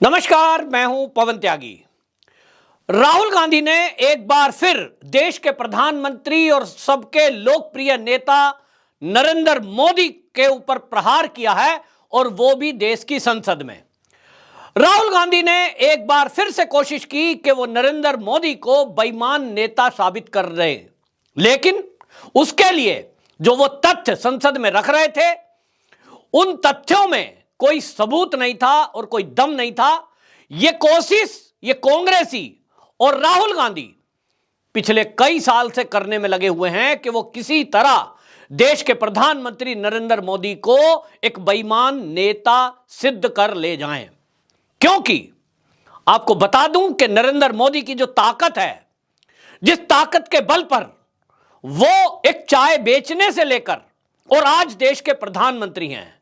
नमस्कार, मैं हूं पवन त्यागी। राहुल गांधी ने एक बार फिर देश के प्रधानमंत्री और सबके लोकप्रिय नेता नरेंद्र मोदी के ऊपर प्रहार किया है, और वो भी देश की संसद में। राहुल गांधी ने एक बार फिर से कोशिश की कि वो नरेंद्र मोदी को बेईमान नेता साबित कर रहे, लेकिन उसके लिए जो वो तथ्य संसद में रख रहे थे, उन तथ्यों में कोई सबूत नहीं था और कोई दम नहीं था। यह कोशिश ये कांग्रेसी और राहुल गांधी पिछले कई साल से करने में लगे हुए हैं कि वो किसी तरह देश के प्रधानमंत्री नरेंद्र मोदी को एक बेईमान नेता सिद्ध कर ले जाएं। क्योंकि आपको बता दूं कि नरेंद्र मोदी की जो ताकत है, जिस ताकत के बल पर वो एक चाय बेचने से लेकर और आज देश के प्रधानमंत्री हैं,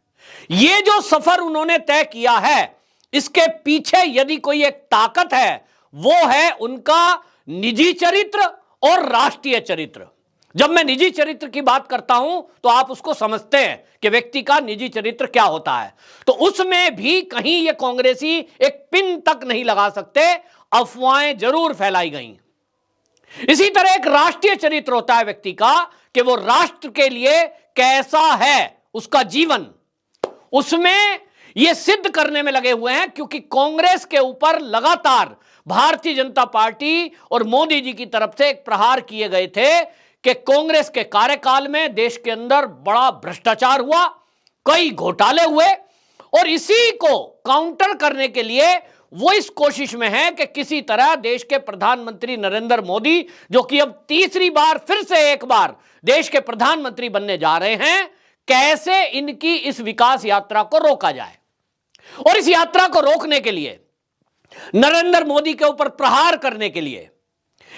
ये जो सफर उन्होंने तय किया है, इसके पीछे यदि कोई एक ताकत है, वो है उनका निजी चरित्र और राष्ट्रीय चरित्र। जब मैं निजी चरित्र की बात करता हूं तो आप उसको समझते हैं कि व्यक्ति का निजी चरित्र क्या होता है, तो उसमें भी कहीं ये कांग्रेसी एक पिन तक नहीं लगा सकते, अफवाहें जरूर फैलाई गई। इसी तरह एक राष्ट्रीय चरित्र होता है व्यक्ति का कि वो राष्ट्र के लिए कैसा है उसका जीवन, उसमें ये सिद्ध करने में लगे हुए हैं। क्योंकि कांग्रेस के ऊपर लगातार भारतीय जनता पार्टी और मोदी जी की तरफ से एक प्रहार किए गए थे कि कांग्रेस के कार्यकाल में देश के अंदर बड़ा भ्रष्टाचार हुआ, कई घोटाले हुए, और इसी को काउंटर करने के लिए वो इस कोशिश में है कि किसी तरह देश के प्रधानमंत्री नरेंद्र मोदी, जो कि अब तीसरी बार फिर से एक बार देश के प्रधानमंत्री बनने जा रहे हैं, कैसे इनकी इस विकास यात्रा को रोका जाए। और इस यात्रा को रोकने के लिए, नरेंद्र मोदी के ऊपर प्रहार करने के लिए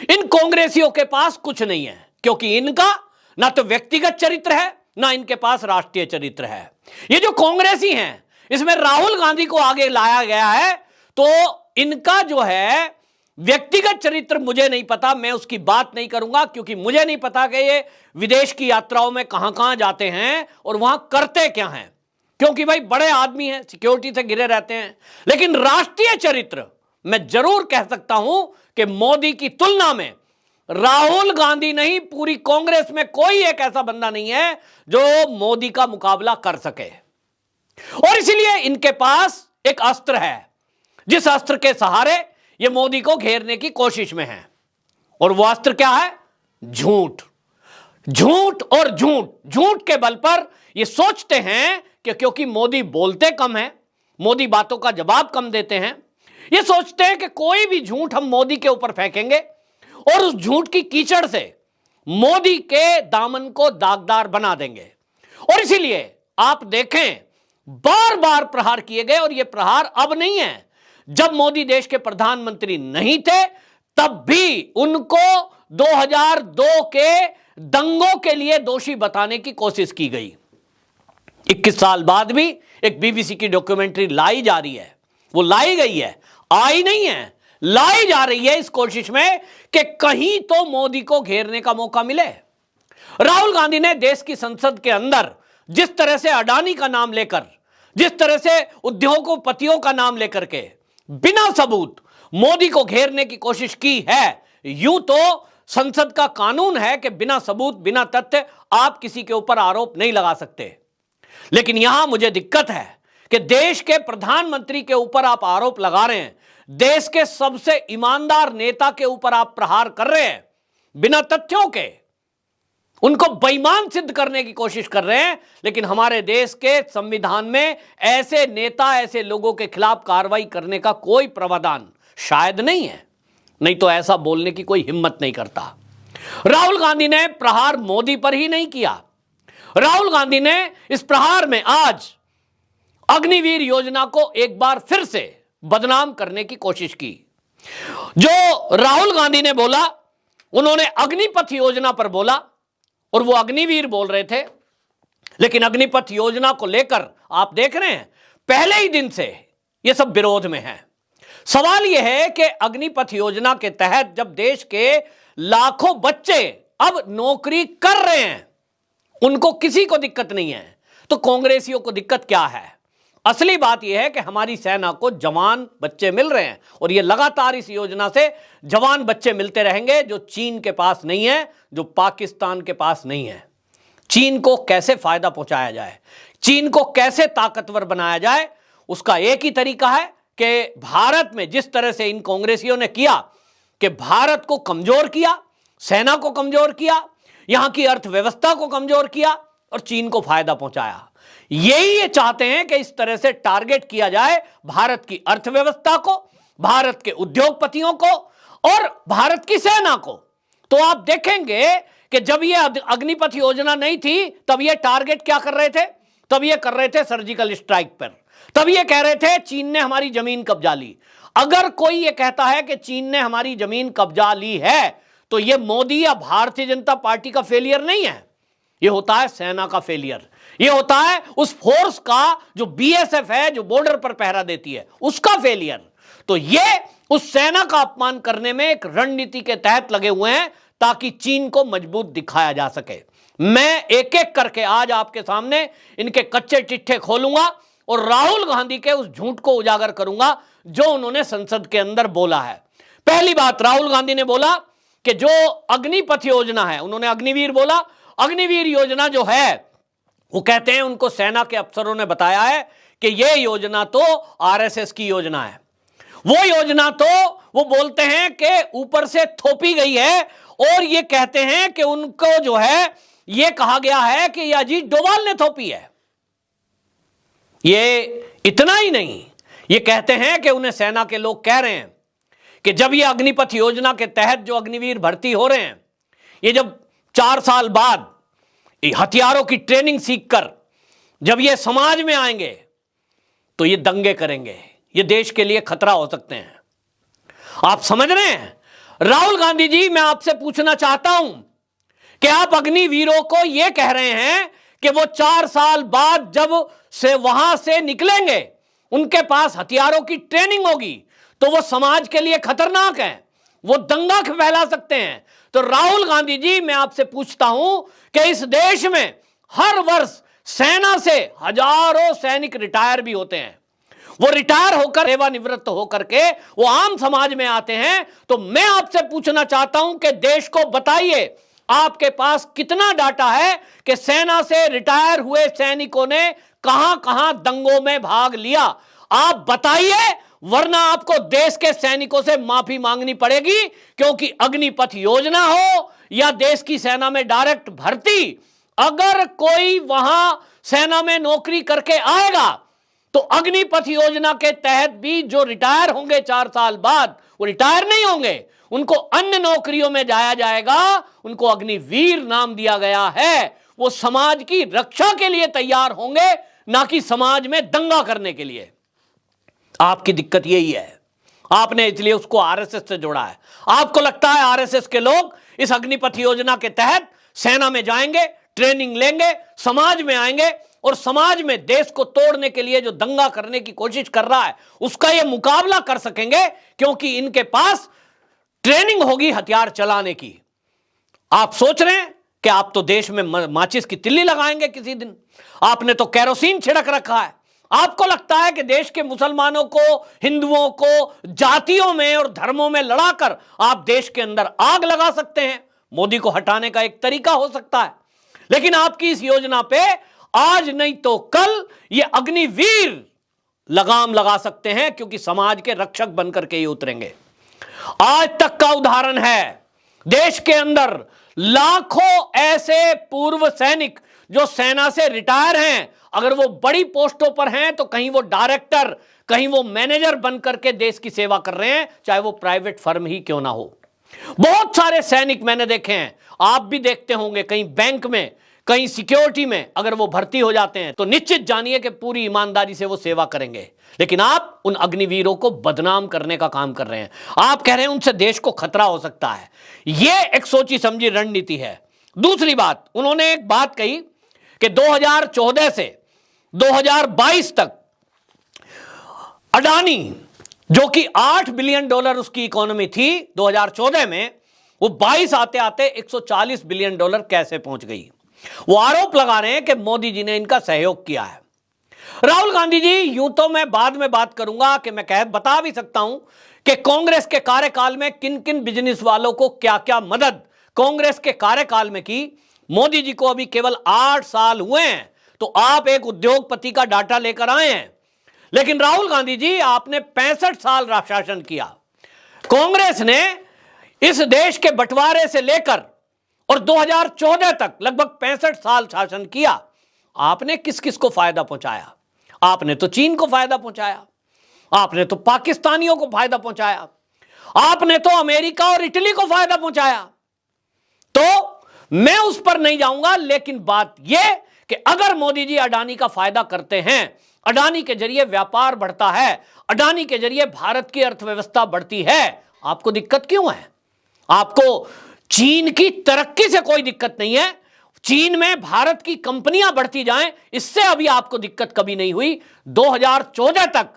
इन कांग्रेसियों के पास कुछ नहीं है, क्योंकि इनका ना तो व्यक्तिगत चरित्र है, ना इनके पास राष्ट्रीय चरित्र है। ये जो कांग्रेसी हैं, इसमें राहुल गांधी को आगे लाया गया है, तो इनका जो है व्यक्तिगत चरित्र मुझे नहीं पता, मैं उसकी बात नहीं करूंगा, क्योंकि मुझे नहीं पता कि ये विदेश की यात्राओं में कहां कहां जाते हैं और वहां करते क्या हैं, क्योंकि भाई बड़े आदमी हैं, सिक्योरिटी से घिरे रहते हैं। लेकिन राष्ट्रीय चरित्र मैं जरूर कह सकता हूं कि मोदी की तुलना में राहुल गांधी नहीं, पूरी कांग्रेस में कोई एक ऐसा बंदा नहीं है जो मोदी का मुकाबला कर सके। और इसलिए इनके पास एक अस्त्र है, जिस अस्त्र के सहारे ये मोदी को घेरने की कोशिश में है, और वो अस्त्र क्या है? झूठ। झूठ और झूठ, झूठ के बल पर ये सोचते हैं कि क्योंकि मोदी बोलते कम है, मोदी बातों का जवाब कम देते हैं, ये सोचते हैं कि कोई भी झूठ हम मोदी के ऊपर फेंकेंगे और उस झूठ की कीचड़ से मोदी के दामन को दागदार बना देंगे। और इसीलिए आप देखें, बार बार प्रहार किए गए, और ये प्रहार अब नहीं है। जब मोदी देश के प्रधानमंत्री नहीं थे, तब भी उनको 2002 के दंगों के लिए दोषी बताने की कोशिश की गई। 21 साल बाद भी एक बीबीसी की डॉक्यूमेंट्री लाई जा रही है, वो लाई गई है, आई नहीं है, लाई जा रही है इस कोशिश में कि कहीं तो मोदी को घेरने का मौका मिले। राहुल गांधी ने देश की संसद के अंदर जिस तरह से अडानी का नाम लेकर, जिस तरह से उद्योगपतियों का नाम लेकर के बिना सबूत मोदी को घेरने की कोशिश की है, यूं तो संसद का कानून है कि बिना सबूत, बिना तथ्य आप किसी के ऊपर आरोप नहीं लगा सकते। लेकिन यहां मुझे दिक्कत है कि देश के प्रधानमंत्री के ऊपर आप आरोप लगा रहे हैं, देश के सबसे ईमानदार नेता के ऊपर आप प्रहार कर रहे हैं, बिना तथ्यों के उनको बेईमान सिद्ध करने की कोशिश कर रहे हैं। लेकिन हमारे देश के संविधान में ऐसे नेता, ऐसे लोगों के खिलाफ कार्रवाई करने का कोई प्रावधान शायद नहीं है, नहीं तो ऐसा बोलने की कोई हिम्मत नहीं करता। राहुल गांधी ने प्रहार मोदी पर ही नहीं किया, राहुल गांधी ने इस प्रहार में आज अग्निवीर योजना को एक बार फिर से बदनाम करने की कोशिश की। जो राहुल गांधी ने बोला, उन्होंने अग्निपथ योजना पर बोला, और वो अग्निवीर बोल रहे थे। लेकिन अग्निपथ योजना को लेकर आप देख रहे हैं, पहले ही दिन से ये सब विरोध में है। सवाल यह है कि अग्निपथ योजना के तहत जब देश के लाखों बच्चे अब नौकरी कर रहे हैं, उनको किसी को दिक्कत नहीं है, तो कांग्रेसियों को दिक्कत क्या है? असली बात यह है कि हमारी सेना को जवान बच्चे मिल रहे हैं और ये लगातार इस योजना से जवान बच्चे मिलते रहेंगे जो चीन के पास नहीं है, जो पाकिस्तान के पास नहीं है। चीन को कैसे फायदा पहुंचाया जाए, चीन को कैसे ताकतवर बनाया जाए, उसका एक ही तरीका है कि भारत में जिस तरह से इन कांग्रेसियों ने किया कि भारत को कमजोर किया, सेना को कमजोर किया, यहां की अर्थव्यवस्था को कमजोर किया और चीन को फायदा पहुंचाया। यही ये चाहते हैं कि इस तरह से टारगेट किया जाए भारत की अर्थव्यवस्था को, भारत के उद्योगपतियों को और भारत की सेना को। तो आप देखेंगे कि जब ये अग्निपथ योजना नहीं थी तब ये टारगेट क्या कर रहे थे, तब ये कर रहे थे सर्जिकल स्ट्राइक पर, तब ये कह रहे थे चीन ने हमारी जमीन कब्जा ली। अगर कोई ये कहता है कि चीन ने हमारी जमीन कब्जा ली है तो ये मोदी या भारतीय जनता पार्टी का फेलियर नहीं है, ये होता है सेना का फेलियर, ये होता है उस फोर्स का जो बीएसएफ है, जो बॉर्डर पर पहरा देती है, उसका फेलियर। तो ये उस सेना का अपमान करने में एक रणनीति के तहत लगे हुए हैं ताकि चीन को मजबूत दिखाया जा सके। मैं एक एक करके आज आपके सामने इनके कच्चे चिट्ठे खोलूंगा और राहुल गांधी के उस झूठ को उजागर करूंगा जो उन्होंने संसद के अंदर बोला है। पहली बात, राहुल गांधी ने बोला कि जो अग्निपथ योजना है, उन्होंने अग्निवीर बोला, अग्निवीर योजना जो है वो कहते हैं उनको सेना के अफसरों ने बताया है कि यह योजना तो आरएसएस की योजना है, वो योजना तो वो बोलते हैं कि ऊपर से थोपी गई है और ये कहते हैं कि उनको जो है ये कहा गया है कि ये अजीत डोभाल ने थोपी है। ये इतना ही नहीं, ये कहते हैं कि उन्हें सेना के लोग कह रहे हैं कि जब ये अग्निपथ योजना के तहत जो अग्निवीर भर्ती हो रहे हैं, ये जब 4 साल बाद हथियारों की ट्रेनिंग सीखकर जब ये समाज में आएंगे तो ये दंगे करेंगे, ये देश के लिए खतरा हो सकते हैं। आप समझ रहे हैं? राहुल गांधी जी, मैं आपसे पूछना चाहता हूं कि आप अग्निवीरों को यह कह रहे हैं कि वो 4 साल बाद जब से वहां से निकलेंगे उनके पास हथियारों की ट्रेनिंग होगी तो वो समाज के लिए खतरनाक है, वो दंगा फैला सकते हैं। तो राहुल गांधी जी, मैं आपसे पूछता हूं कि इस देश में हर वर्ष सेना से हजारों सैनिक रिटायर भी होते हैं, वो रिटायर होकर सेवानिवृत्त होकर के वो आम समाज में आते हैं। तो मैं आपसे पूछना चाहता हूं कि देश को बताइए आपके पास कितना डाटा है कि सेना से रिटायर हुए सैनिकों ने कहां कहां दंगों में भाग लिया। आप बताइए, वरना आपको देश के सैनिकों से माफी मांगनी पड़ेगी, क्योंकि अग्निपथ योजना हो या देश की सेना में डायरेक्ट भर्ती, अगर कोई वहां सेना में नौकरी करके आएगा तो अग्निपथ योजना के तहत भी जो रिटायर होंगे 4 साल बाद, वो रिटायर नहीं होंगे, उनको अन्य नौकरियों में जाया जाएगा, उनको अग्निवीर नाम दिया गया है। वो समाज की रक्षा के लिए तैयार होंगे, ना कि समाज में दंगा करने के लिए। आपकी दिक्कत यही है, आपने इसलिए उसको आरएसएस से जोड़ा है। आपको लगता है आरएसएस के लोग इस अग्निपथ योजना के तहत सेना में जाएंगे, ट्रेनिंग लेंगे, समाज में आएंगे और समाज में देश को तोड़ने के लिए जो दंगा करने की कोशिश कर रहा है उसका ये मुकाबला कर सकेंगे, क्योंकि इनके पास ट्रेनिंग होगी हथियार चलाने की। आप सोच रहे हैं कि आप तो देश में माचिस की तिल्ली लगाएंगे किसी दिन, आपने तो केरोसिन छिड़क रखा है। आपको लगता है कि देश के मुसलमानों को, हिंदुओं को जातियों में और धर्मों में लड़ाकर आप देश के अंदर आग लगा सकते हैं। मोदी को हटाने का एक तरीका हो सकता है, लेकिन आपकी इस योजना पे आज नहीं तो कल ये अग्निवीर लगाम लगा सकते हैं, क्योंकि समाज के रक्षक बनकर के ही उतरेंगे। आज तक का उदाहरण है, देश के अंदर लाखों ऐसे पूर्व सैनिक जो सेना से रिटायर हैं, अगर वो बड़ी पोस्टों पर हैं तो कहीं वो डायरेक्टर, कहीं वो मैनेजर बनकर के देश की सेवा कर रहे हैं, चाहे वो प्राइवेट फर्म ही क्यों ना हो। बहुत सारे सैनिक मैंने देखे हैं, आप भी देखते होंगे, कहीं बैंक में, कहीं सिक्योरिटी में अगर वो भर्ती हो जाते हैं तो निश्चित जानिए कि पूरी ईमानदारी से वो सेवा करेंगे। लेकिन आप उन अग्निवीरों को बदनाम करने का काम कर रहे हैं। आप कह रहे हैं उनसे देश को खतरा हो सकता है। यह एक सोची समझी रणनीति है। दूसरी बात, उन्होंने एक बात कही कि 2014 से 2022 तक अडानी, जो कि $8 बिलियन उसकी इकोनॉमी थी 2014 में, वो 22 आते आते $140 बिलियन कैसे पहुंच गई। वो आरोप लगा रहे हैं कि मोदी जी ने इनका सहयोग किया है। राहुल गांधी जी, यूं तो मैं बाद में बात करूंगा कि मैं बता भी सकता हूं कि कांग्रेस के कार्यकाल में किन किन बिजनेस वालों को क्या क्या मदद कांग्रेस के कार्यकाल में की। मोदी जी को अभी केवल 8 साल हुए हैं, तो आप एक उद्योगपति का डाटा लेकर आए हैं। लेकिन राहुल गांधी जी, आपने 65 साल शासन किया। कांग्रेस ने इस देश के बंटवारे से लेकर और 2014 तक लगभग 65 साल शासन किया। आपने किस किस को फायदा पहुंचाया? आपने तो चीन को फायदा पहुंचाया, आपने तो पाकिस्तानियों को फायदा पहुंचाया, आपने तो अमेरिका और इटली को फायदा पहुंचाया। तो मैं उस पर नहीं जाऊंगा, लेकिन बात यह कि अगर मोदी जी अडानी का फायदा करते हैं, अडानी के जरिए व्यापार बढ़ता है, अडानी के जरिए भारत की अर्थव्यवस्था बढ़ती है, आपको दिक्कत क्यों है? आपको चीन की तरक्की से कोई दिक्कत नहीं है, चीन में भारत की कंपनियां बढ़ती जाएं, इससे अभी आपको दिक्कत कभी नहीं हुई। 2014 तक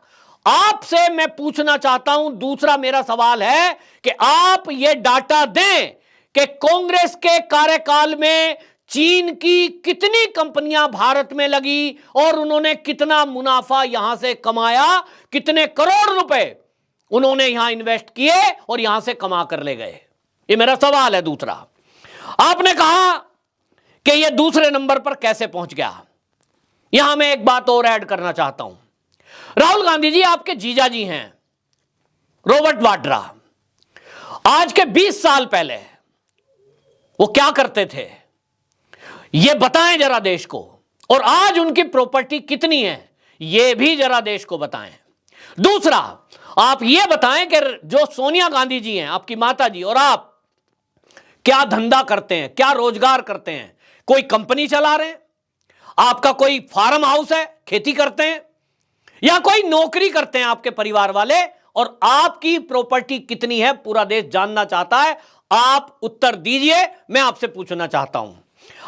आपसे मैं पूछना चाहता हूं, दूसरा मेरा सवाल है कि आप यह डाटा दें कि कांग्रेस के कार्यकाल में चीन की कितनी कंपनियां भारत में लगी और उन्होंने कितना मुनाफा यहां से कमाया, कितने करोड़ रुपए उन्होंने यहां इन्वेस्ट किए और यहां से कमा कर ले गए। ये मेरा सवाल है। दूसरा, आपने कहा कि यह दूसरे नंबर पर कैसे पहुंच गया। यहां मैं एक बात और ऐड करना चाहता हूं। राहुल गांधी जी, आपके जीजा जी हैं रॉबर्ट वाड्रा। आज के 20 साल पहले वो क्या करते थे, यह बताएं जरा देश को, और आज उनकी प्रॉपर्टी कितनी है यह भी जरा देश को बताएं। दूसरा, आप यह बताएं कि जो सोनिया गांधी जी हैं, आपकी माता जी, और आप क्या धंधा करते हैं, क्या रोजगार करते हैं? कोई कंपनी चला रहे हैं, आपका कोई फार्म हाउस है, खेती करते हैं, या कोई नौकरी करते हैं आपके परिवार वाले? और आपकी प्रॉपर्टी कितनी है पूरा देश जानना चाहता है। आप उत्तर दीजिए, मैं आपसे पूछना चाहता हूं।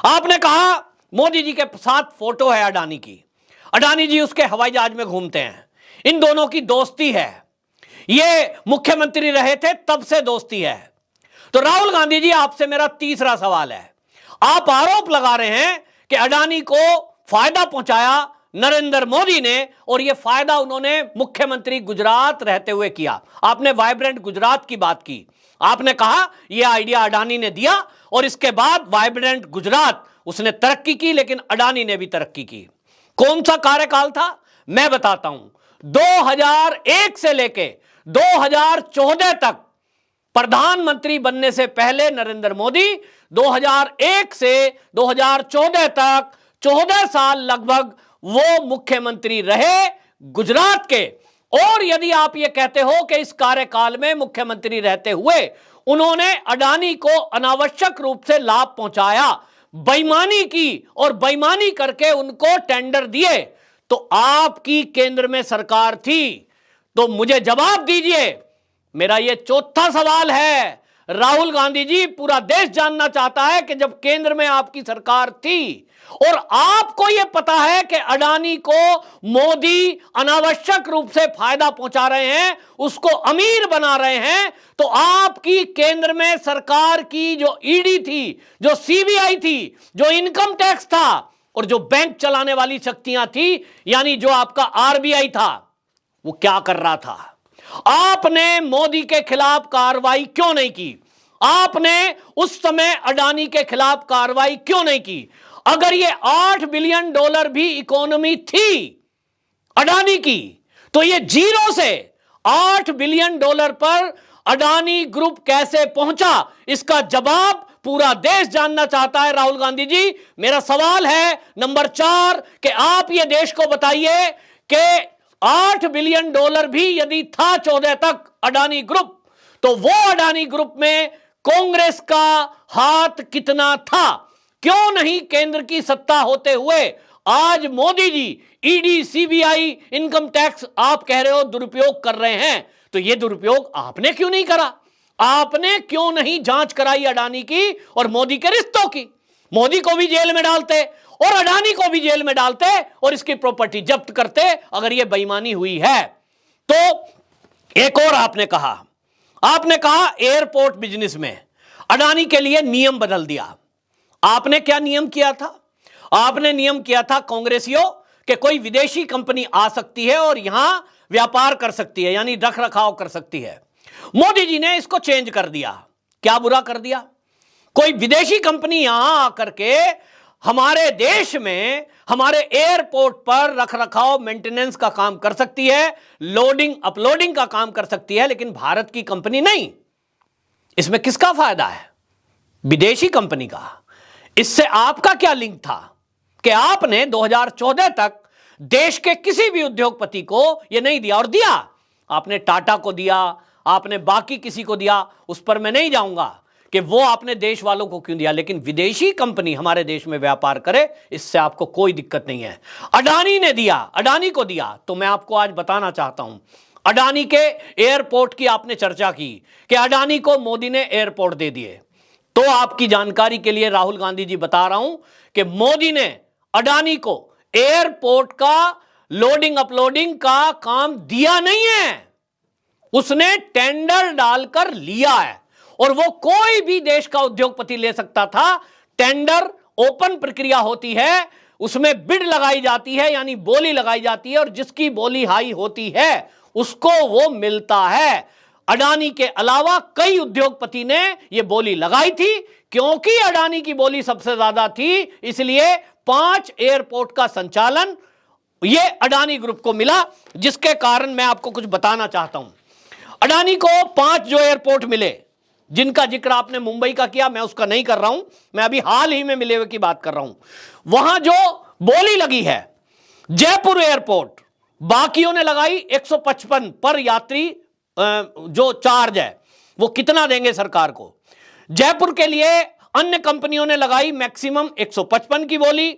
आपने कहा मोदी जी के साथ फोटो है अडानी की, अडानी जी उसके हवाई जहाज में घूमते हैं, इन दोनों की दोस्ती है, ये मुख्यमंत्री रहे थे तब से दोस्ती है। तो राहुल गांधी जी, आपसे मेरा तीसरा सवाल है। आप आरोप लगा रहे हैं कि अडानी को फायदा पहुंचाया नरेंद्र मोदी ने, और यह फायदा उन्होंने मुख्यमंत्री गुजरात रहते हुए किया। आपने वाइब्रेंट गुजरात की बात की, आपने कहा यह आइडिया अडानी ने दिया और इसके बाद वाइब्रेंट गुजरात उसने तरक्की की, लेकिन अडानी ने भी तरक्की की। कौन सा कार्यकाल था मैं बताता हूं। 2001 से लेके 2014 तक प्रधानमंत्री बनने से पहले नरेंद्र मोदी 2001 से 2014 तक 14 साल लगभग वो मुख्यमंत्री रहे गुजरात के। और यदि आप ये कहते हो कि इस कार्यकाल में मुख्यमंत्री रहते हुए उन्होंने अडानी को अनावश्यक रूप से लाभ पहुंचाया, बेईमानी की और बेईमानी करके उनको टेंडर दिए, तो आपकी केंद्र में सरकार थी, तो मुझे जवाब दीजिए। मेरा यह चौथा सवाल है। राहुल गांधी जी, पूरा देश जानना चाहता है कि जब केंद्र में आपकी सरकार थी और आपको यह पता है कि अडानी को मोदी अनावश्यक रूप से फायदा पहुंचा रहे हैं, उसको अमीर बना रहे हैं, तो आपकी केंद्र में सरकार की जो ईडी थी, जो सीबीआई थी, जो इनकम टैक्स था और जो बैंक चलाने वाली शक्तियां थी, यानी जो आपका आरबीआई था, वो क्या कर रहा था? आपने मोदी के खिलाफ कार्रवाई क्यों नहीं की? आपने उस समय अडानी के खिलाफ कार्रवाई क्यों नहीं की? अगर ये $8 बिलियन भी इकोनॉमी थी अडानी की, तो ये जीरो से $8 बिलियन पर अडानी ग्रुप कैसे पहुंचा? इसका जवाब पूरा देश जानना चाहता है। राहुल गांधी जी, मेरा सवाल है नंबर 4 कि आप ये देश को बताइए कि $8 बिलियन भी यदि था 14 तक अडानी ग्रुप, तो वो अडानी ग्रुप में कांग्रेस का हाथ कितना था? क्यों नहीं केंद्र की सत्ता होते हुए आज Modi ji ED, CBI, income tax आप कह रहे हो दुरुपयोग कर रहे हैं, तो ये दुरुपयोग आपने क्यों नहीं करा? आपने क्यों नहीं जांच कराई अडानी की और मोदी के रिश्तों की? मोदी को भी जेल में डालते और अडानी को भी जेल में डालते और इसकी प्रॉपर्टी जब्त करते अगर यह बेईमानी हुई है तो। एक और आपने कहा एयरपोर्ट बिजनेस में अडानी के लिए नियम बदल दिया। आपने क्या नियम किया था? आपने नियम किया था कांग्रेसियों कि कोई विदेशी कंपनी आ सकती है और यहां व्यापार कर सकती है, यानी रख रखाव कर सकती है। मोदी जी ने इसको चेंज कर दिया। क्या बुरा कर दिया? कोई विदेशी कंपनी यहां आकर के हमारे देश में हमारे एयरपोर्ट पर रखरखाव मेंटेनेंस का काम कर सकती है, लोडिंग अपलोडिंग का काम कर सकती है, लेकिन भारत की कंपनी नहीं। इसमें किसका फायदा है? विदेशी कंपनी का। इससे आपका क्या लिंक था कि आपने 2014 तक देश के किसी भी उद्योगपति को यह नहीं दिया? और दिया आपने, टाटा को दिया, आपने बाकी किसी को दिया, उस पर मैं नहीं जाऊंगा कि वो आपने देश वालों को क्यों दिया, लेकिन विदेशी कंपनी हमारे देश में व्यापार करे, इससे आपको कोई दिक्कत नहीं है। अडानी ने दिया, अडानी को दिया, तो मैं आपको आज बताना चाहता हूं, अडानी के एयरपोर्ट की आपने चर्चा की कि अडानी को मोदी ने एयरपोर्ट दे दिए। तो आपकी जानकारी के लिए राहुल गांधी जी बता रहा हूं कि मोदी ने अडानी को एयरपोर्ट का लोडिंग अपलोडिंग का काम दिया नहीं है, उसने टेंडर डालकर लिया है। और वो कोई भी देश का उद्योगपति ले सकता था। टेंडर ओपन प्रक्रिया होती है, उसमें बिड लगाई जाती है, यानी बोली लगाई जाती है, और जिसकी बोली हाई होती है उसको वो मिलता है। अडानी के अलावा कई उद्योगपति ने ये बोली लगाई थी। क्योंकि अडानी की बोली सबसे ज्यादा थी, इसलिए 5 एयरपोर्ट का संचालन ये अडानी ग्रुप को मिला, जिसके कारण मैं आपको कुछ बताना चाहता हूं। अडानी को 5 जो एयरपोर्ट मिले, जिनका जिक्र आपने मुंबई का किया, मैं उसका नहीं कर रहा हूं, मैं अभी हाल ही में मिले हुए की बात कर रहा हूं। वहां जो बोली लगी है, जयपुर एयरपोर्ट, बाकियों ने लगाई 155 पर यात्री जो चार्ज है वो कितना देंगे सरकार को। जयपुर के लिए अन्य कंपनियों ने लगाई मैक्सिमम 155 की बोली,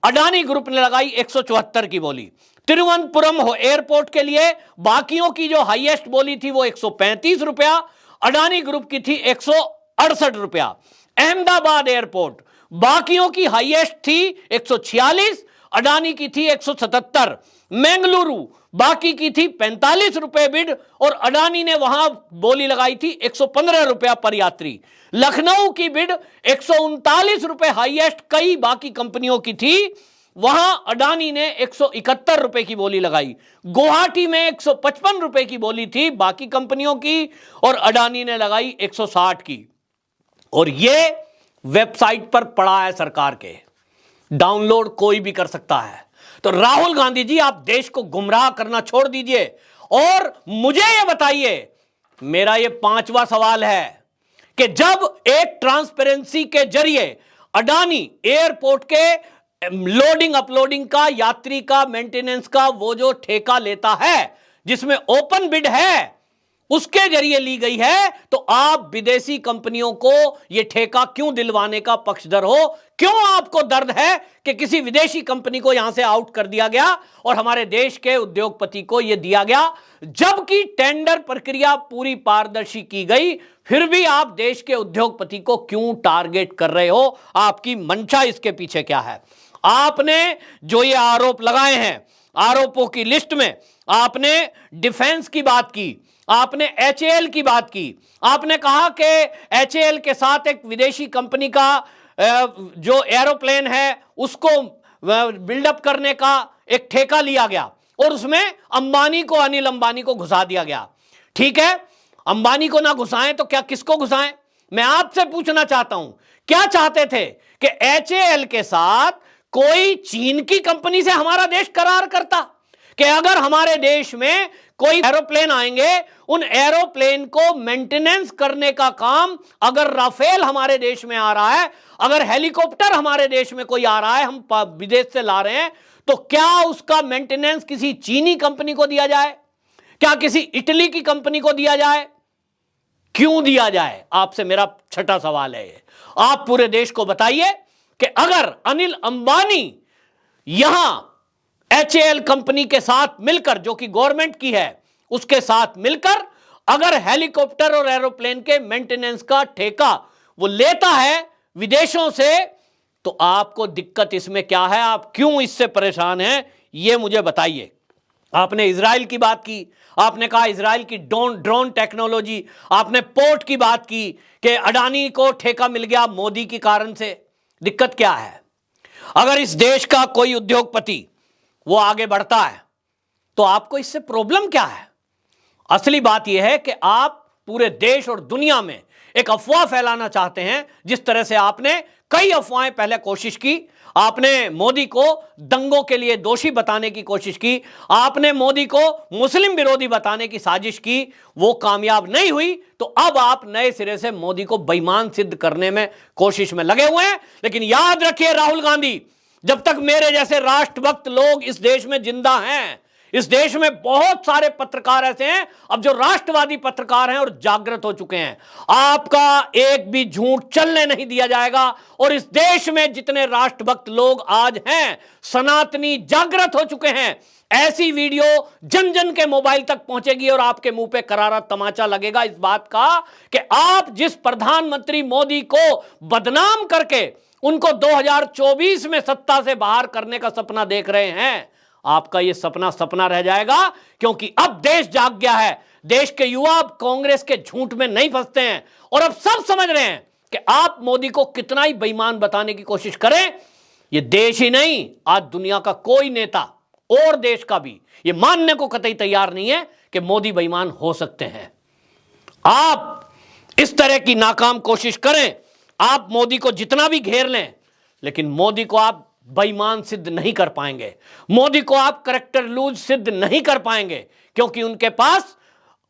अडानी ग्रुप ने लगाई 174 की बोली। तिरुवनंतपुरम एयरपोर्ट के लिए बाकियों की जो हाईएस्ट बोली थी वो 135 रुपया, अडानी ग्रुप की थी 168 रुपया। अहमदाबाद एयरपोर्ट, बाकियों की हाईएस्ट थी 146, अडानी की थी 177। बेंगलुरु, बाकी की थी 45 रुपए बिड, और अडानी ने वहां बोली लगाई थी 115 रुपया पर यात्री। लखनऊ की बिड 139 रुपए हाईएस्ट कई बाकी कंपनियों की थी, वहां अडानी ने 171 रुपए की बोली लगाई। गुवाहाटी में 155 रुपए की बोली थी बाकी कंपनियों की, और अडानी ने लगाई 160 की। और यह वेबसाइट पर पड़ा है सरकार के, डाउनलोड कोई भी कर सकता है। तो राहुल गांधी जी, आप देश को गुमराह करना छोड़ दीजिए और मुझे यह बताइए, मेरा यह 5वां सवाल है कि जब एक ट्रांसपेरेंसी के जरिए अडानी एयरपोर्ट के लोडिंग अपलोडिंग का, यात्री का, मेंटेनेंस का वो जो ठेका लेता है, जिसमें ओपन बिड है, उसके जरिए ली गई है, तो आप विदेशी कंपनियों को यह ठेका क्यों दिलवाने का पक्षधर हो? क्यों आपको दर्द है कि किसी विदेशी कंपनी को यहां से आउट कर दिया गया और हमारे देश के उद्योगपति को यह दिया गया, जबकि टेंडर प्रक्रिया पूरी पारदर्शी की गई, फिर भी आप देश के उद्योगपति को क्यों टारगेट कर रहे हो? आपकी मंशा इसके पीछे क्या है? आपने जो ये आरोप लगाए हैं, आरोपों की लिस्ट में आपने डिफेंस की बात की, आपने एचएएल की बात की, आपने कहा कि एचएएल के साथ एक विदेशी कंपनी का जो एरोप्लेन है उसको बिल्डअप करने का एक ठेका लिया गया और उसमें अंबानी को, अनिल अंबानी को घुसा दिया गया। ठीक है, अंबानी को ना घुसाएं तो क्या किसको घुसाएं? मैं आपसे पूछना चाहता हूं, क्या चाहते थे कि एचएएल के साथ कोई चीन की कंपनी से हमारा देश करार करता कि अगर हमारे देश में कोई एरोप्लेन आएंगे, उन एरोप्लेन को मेंटेनेंस करने का काम, अगर राफेल हमारे देश में आ रहा है, अगर हेलीकॉप्टर हमारे देश में कोई आ रहा है, हम विदेश से ला रहे हैं, तो क्या उसका मेंटेनेंस किसी चीनी कंपनी को दिया जाए? क्या किसी इटली की कंपनी को दिया जाए? क्यों दिया जाए? आपसे मेरा छठा सवाल है ये। आप पूरे देश को बताइए कि अगर अनिल अंबानी यहां एचएएल कंपनी के साथ मिलकर, जो कि गवर्नमेंट की है, उसके साथ मिलकर अगर हेलीकॉप्टर और एरोप्लेन के मेंटेनेंस का ठेका वो लेता है विदेशों से, तो आपको दिक्कत इसमें क्या है? आप क्यों इससे परेशान हैं? ये मुझे बताइए। आपने इजराइल की बात की, आपने कहा इजराइल की ड्रोन टेक्नोलॉजी, आपने पोर्ट की बात की कि अडानी को ठेका मिल गया मोदी के कारण से। दिक्कत क्या है? अगर इस देश का कोई उद्योगपति वो आगे बढ़ता है, तो आपको इससे प्रॉब्लम क्या है? असली बात यह है कि आप पूरे देश और दुनिया में एक अफवाह फैलाना चाहते हैं, जिस तरह से आपने कई अफवाहें पहले कोशिश की। आपने मोदी को दंगों के लिए दोषी बताने की कोशिश की, आपने मोदी को मुस्लिम विरोधी बताने की साजिश की, वो कामयाब नहीं हुई। तो अब आप नए सिरे से मोदी को बेईमान सिद्ध करने में कोशिश में लगे हुए हैं। लेकिन याद रखिए राहुल गांधी, जब तक मेरे जैसे राष्ट्रभक्त लोग इस देश में जिंदा हैं, इस देश में बहुत सारे पत्रकार ऐसे हैं अब जो राष्ट्रवादी पत्रकार हैं और जागृत हो चुके हैं, आपका एक भी झूठ चलने नहीं दिया जाएगा। और इस देश में जितने राष्ट्रभक्त लोग आज हैं, सनातनी जागृत हो चुके हैं, ऐसी वीडियो जन जन के मोबाइल तक पहुंचेगी और आपके मुंह पे करारा तमाचा लगेगा इस बात का कि आप जिस प्रधानमंत्री मोदी को बदनाम करके उनको 2024 में सत्ता से बाहर करने का सपना देख रहे हैं, आपका यह सपना सपना रह जाएगा। क्योंकि अब देश जाग गया है, देश के युवा अब कांग्रेस के झूठ में नहीं फंसते हैं और अब सब समझ रहे हैं कि आप मोदी को कितना ही बेईमान बताने की कोशिश करें, यह देश ही नहीं, आज दुनिया का कोई नेता और देश का भी यह मानने को कतई तैयार नहीं है कि मोदी बेईमान हो सकते हैं। आप इस तरह की नाकाम कोशिश करें, आप मोदी को जितना भी घेर लें, लेकिन मोदी को आप बेईमान सिद्ध नहीं कर पाएंगे, मोदी को आप करैक्टर लूज सिद्ध नहीं कर पाएंगे, क्योंकि उनके पास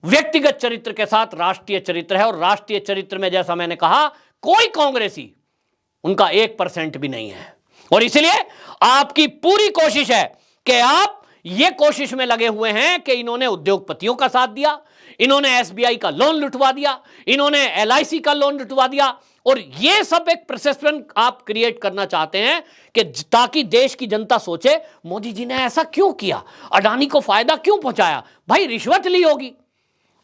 व्यक्तिगत चरित्र के साथ राष्ट्रीय चरित्र है। और राष्ट्रीय चरित्र में जैसा मैंने कहा, कोई कांग्रेसी उनका 1% भी नहीं है। और इसलिए आपकी पूरी कोशिश है कि आप ये कोशिश में लगे हुए हैं कि इन्होंने उद्योगपतियों का साथ दिया, इन्होंने एसबीआई का लोन लुटवा दिया, इन्होंने एलआईसी का लोन लुटवा दिया, और ये सब एक परसेप्शन आप क्रिएट करना चाहते हैं कि ताकि देश की जनता सोचे मोदी जी ने ऐसा क्यों किया, अडानी को फायदा क्यों पहुंचाया, भाई रिश्वत ली होगी।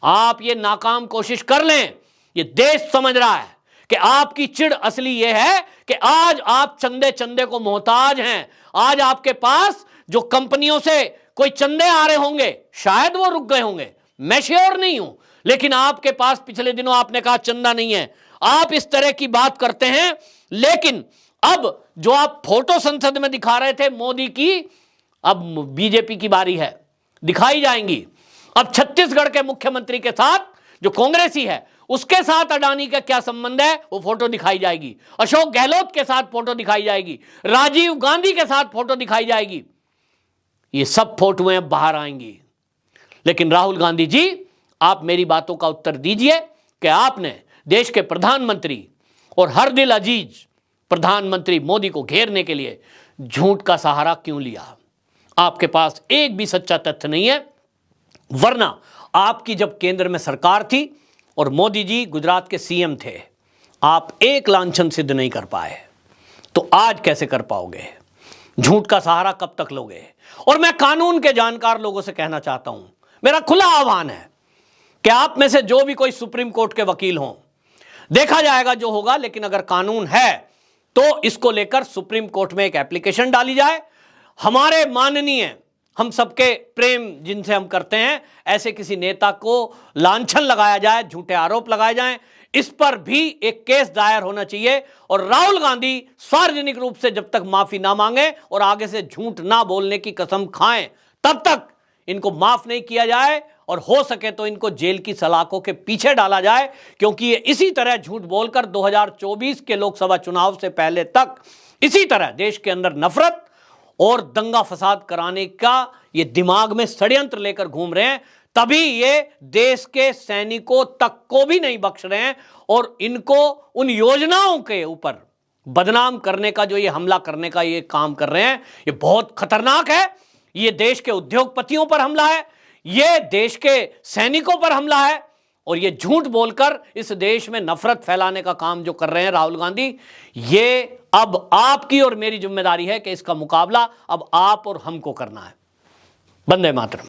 आप ये नाकाम कोशिश कर लें, ये देश समझ रहा है कि आपकी चिढ़ असली ये है कि आज आप चंदे चंदे को मोहताज हैं। आज आपके पास जो कंपनियों से कोई चंदे आ रहे होंगे, शायद वो रुक गए होंगे, मैं श्योर नहीं हूं, लेकिन आपके पास पिछले दिनों आपने कहा चंदा नहीं है, आप इस तरह की बात करते हैं। लेकिन अब जो आप फोटो संसद में दिखा रहे थे मोदी की, अब बीजेपी की बारी है, दिखाई जाएंगी। अब छत्तीसगढ़ के मुख्यमंत्री के साथ जो कांग्रेसी है उसके साथ अडानी का क्या संबंध है, वो फोटो दिखाई जाएगी। अशोक गहलोत के साथ फोटो दिखाई जाएगी, राजीव गांधी के साथ फोटो दिखाई जाएगी, ये सब फोटोएं बाहर आएंगी। लेकिन राहुल गांधी जी, आप मेरी बातों का उत्तर दीजिए कि आपने देश के प्रधानमंत्री और हर दिल अजीज प्रधानमंत्री मोदी को घेरने के लिए झूठ का सहारा क्यों लिया? आपके पास एक भी सच्चा तथ्य नहीं है। वरना आपकी जब केंद्र में सरकार थी और मोदी जी गुजरात के सीएम थे, आप एक लांछन सिद्ध नहीं कर पाए, तो आज कैसे कर पाओगे? झूठ का सहारा कब तक लोगे? और मैं कानून के जानकार लोगों से कहना चाहता हूं, मेरा खुला आह्वान है कि आप में से जो भी कोई सुप्रीम कोर्ट के वकील हों, देखा जाएगा जो होगा, लेकिन अगर कानून है तो इसको लेकर सुप्रीम कोर्ट में एक एप्लीकेशन डाली जाए। हमारे माननीय, हम सबके प्रेम जिनसे हम करते हैं, ऐसे किसी नेता को लांछन लगाया जाए, झूठे आरोप लगाए जाएं, इस पर भी एक केस दायर होना चाहिए। और राहुल गांधी सार्वजनिक रूप से जब तक माफी ना मांगे और आगे से झूठ ना बोलने की कसम खाएं, तब तक इनको माफ नहीं किया जाए और हो सके तो इनको जेल की सलाखों के पीछे डाला जाए। क्योंकि ये इसी तरह झूठ बोलकर 2024 के लोकसभा चुनाव से पहले तक इसी तरह देश के अंदर नफरत और दंगा फसाद कराने का ये दिमाग में षड्यंत्र लेकर घूम रहे हैं। तभी ये देश के सैनिकों तक को भी नहीं बख्श रहे हैं और इनको उन योजनाओं के ऊपर बदनाम करने का, जो ये हमला करने का ये काम कर रहे हैं, ये बहुत खतरनाक है। ये देश के उद्योगपतियों पर हमला है, ये देश के सैनिकों पर हमला है, और ये झूठ बोलकर इस देश में नफरत फैलाने का काम जो कर रहे हैं राहुल गांधी, ये अब आपकी और मेरी जिम्मेदारी है कि इसका मुकाबला अब आप और हमको करना है। वंदे मातरम।